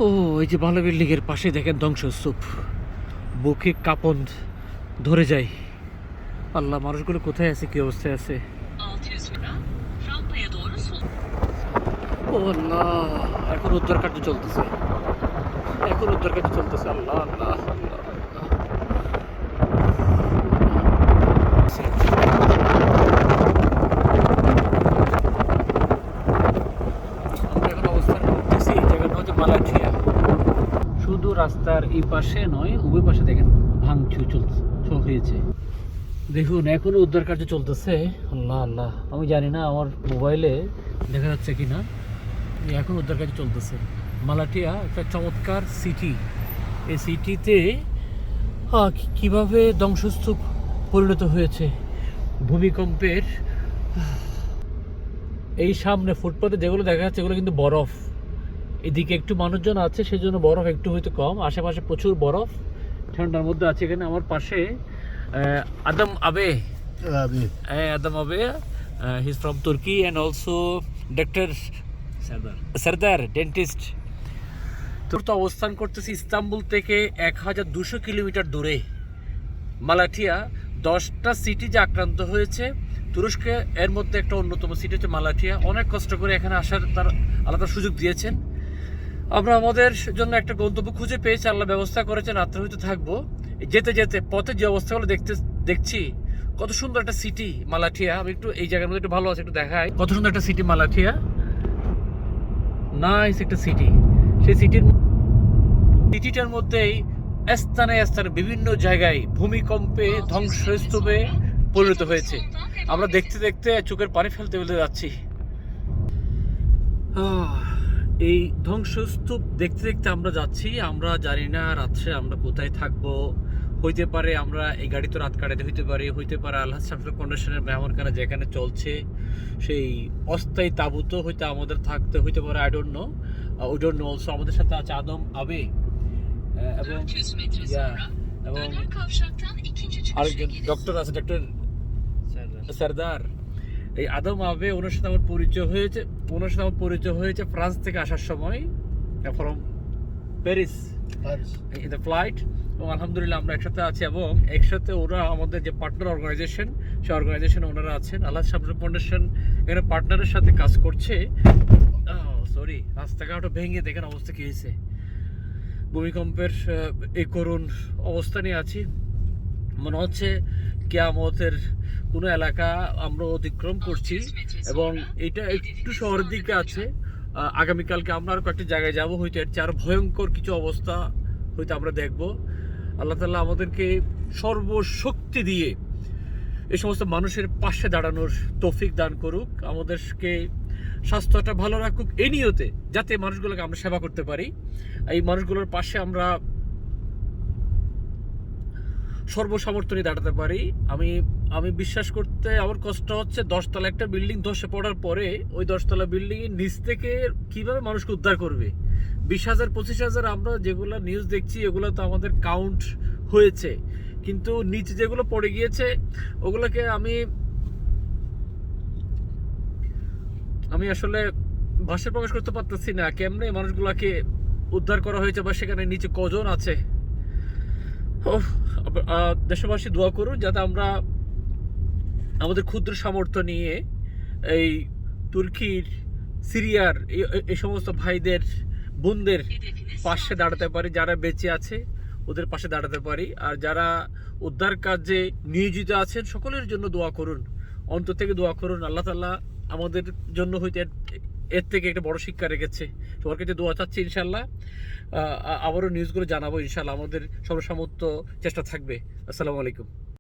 ও এই যে ভালো বিল্ডিং এর পাশে দেখেন ধ্বংসস্তূপ, বুকে কাঁপন ধরে যায়। আল্লাহ, মানুষগুলো কোথায় আছে, কি অবস্থায় আছে? ও আল্লাহ, এখন উদ্ধার কার্য চলতেছে, এখন উদ্ধার কার্য চলতেছে। আল্লাহ আল্লাহ আল্লাহ আল্লাহ। আমরা এখন অবস্থান করতেছি এই জায়গাটা হচ্ছে মালাঠিয়া। শুধু রাস্তার এই পাশে নয়, উভয় পাশে দেখেন ভাঙচুর হয়েছে। দেখুন এখনো উদ্ধার কার্য চলতেছে। আল্লাহ আল্লাহ, আমি জানি না আমার মোবাইলে দেখা যাচ্ছে কিনা, এখন উদ্ধার কার্য চলতেছে। মালাঠিয়া একটা চমৎকার সিটি। এই সিটিতে কিভাবে ধ্বংসস্তূপ পরিণত হয়েছে ভূমিকম্পের। এই সামনে ফুটপাতে যেগুলো দেখা যাচ্ছে এগুলো কিন্তু বরফ। এদিকে একটু মানুষজন আছে, সেই জন্য বরফ একটু হয়তো কম, আশেপাশে প্রচুর বরফ ঠান্ডার মধ্যে আছে। এখানে আমার পাশে আদম আবে, Adam Abe, he's from Turkey, and also Dr. Sardar, dentist. তো অবস্থান করতেছি ইস্তাম্বুল থেকে 1200 কিলোমিটার দূরে। মালাঠিয়া 10টা সিটি যে আক্রান্ত হয়েছে তুরস্কে, এর মধ্যে একটা অন্যতম সিটি হচ্ছে মালাঠিয়া। অনেক কষ্ট করে এখানে আসার তার আলাদা সুযোগ দিয়েছেন। আমরা আমাদের জন্য একটা গন্তব্য খুঁজে পেয়েছি, আল্লাহ ব্যবস্থা করেছেন, রাত্রে হয়তো থাকবো। যেতে যেতে পথে যে অবস্থাগুলো দেখছি, কত সুন্দর একটা সিটি মালাঠিয়া। আমি একটু এই জায়গার মধ্যে একটু ভালো আছে, একটু দেখাই কত সুন্দর একটা সিটি মালাঠিয়া। নাইস একটা সিটি। সেই সিটিটার মধ্যেই স্থানে স্থানে বিভিন্ন জায়গায় ভূমিকম্পে ধ্বংসস্তূপে পরিণত হয়েছে। আমরা দেখতে দেখতে চোখের পানি ফেলতে ফেলতে যাচ্ছি। এই ধ্বংসস্তূপ দেখতে দেখতে আমরা যাচ্ছি। আমরা জানি না রাত্রে আমরা কোথায় থাকবো। হইতে পারে আমরা এই গাড়িতে রাত কাটাতে হইতে পারে আল্লাহ সামসুল কন্ডিশনের মেহমানখানা যেখানে চলছে সেই অস্থায়ী তাঁবুতে হইতে আমাদের থাকতে হইতে পারে। I don't know also. আমাদের সাথে আছে আদম আবে এবং আরেকজন ডক্টর আছে, ডক্টর সরদার। এই আদম আবে, ওনার সাথে আমার পরিচয় হয়েছে ফ্রান্স থেকে আসার সময়, from Paris in the flight. এবং আলহামদুলিল্লাহ আমরা একসাথে আছি, এবং একসাথে ওরা আমাদের যে পার্টনার অর্গানাইজেশন, সেই অর্গানাইজেশনে ওনারা আছেন। আল্লাহ সামসুল ফাউন্ডেশন এখানে পার্টনারের সাথে কাজ করছে। সরি, রাস্তাঘাটও ভেঙে দেখেন অবস্থা কি হয়েছে। ভূমিকম্পের এই করুণ অবস্থা নিয়ে আছি। মনে হচ্ছে কিয়ামতের কোনো এলাকা আমরা অতিক্রম করছি, এবং এটা একটু শহরের দিকে আছে। আগামীকালকে আমরা আরো কয়েকটি জায়গায় যাবো, হয়তো এর চেয়ে আরো ভয়ঙ্কর কিছু অবস্থা হয়তো আমরা দেখবো। আল্লাহ তাআলা আমাদেরকে সর্বশক্তি দিয়ে এই সমস্ত মানুষের পাশে দাঁড়ানোর তৌফিক দান করুক, আমাদেরকে স্বাস্থ্যটা ভালো রাখুক, এই নিয়তে যাতে মানুষগুলোকে আমরা সেবা করতে পারি। এই মানুষগুলোর পাশে আমরা সর্বসামর্থ্য নিয়ে দাঁড়াতে পারি। আমি বিশ্বাস করতে আমার কষ্ট হচ্ছে, 10তলা একটা বিল্ডিং ধসে পড়ার পরে ওই 10তলা বিল্ডিং এর নিচ থেকে কিভাবে মানুষকে উদ্ধার করবে। 20,000 25,000 আমরা যেগুলো নিউজ দেখছি এগুলো তো আমাদের কাউন্ট হয়েছে, কিন্তু নিচে যেগুলো পড়ে গিয়েছে ওগুলোকে আমি আসলে ভাষায় প্রকাশ করতে পারতেছি না কেমনে মানুষগুলোকে উদ্ধার করা হয়েছে, বা সেখানে নিচে কজন আছে। দেশবাসী দোয়া করুন যাতে আমরা আমাদের ক্ষুদ্র সামর্থ্য নিয়ে এই তুর্কির, সিরিয়ার এই সমস্ত ভাইদের, বোনদের পাশে দাঁড়াতে পারি। যারা বেঁচে আছে ওদের পাশে দাঁড়াতে পারি, আর যারা উদ্ধার কাজে নিয়োজিত আছেন সকলের জন্য দোয়া করুন, অন্তর থেকে দোয়া করুন। আল্লাহ তাআলা আমাদের জন্য হয়তো এর থেকে একটা বড় শিক্ষা রেখেছে। সবার কাছে দোয়া চাচ্ছি, ইনশাল্লাহ আবারও নিউজগুলো জানাবো ইনশাল্লাহ। আমাদের সর্বসামর্থ্য চেষ্টা থাকবে। আসসালামু আলাইকুম।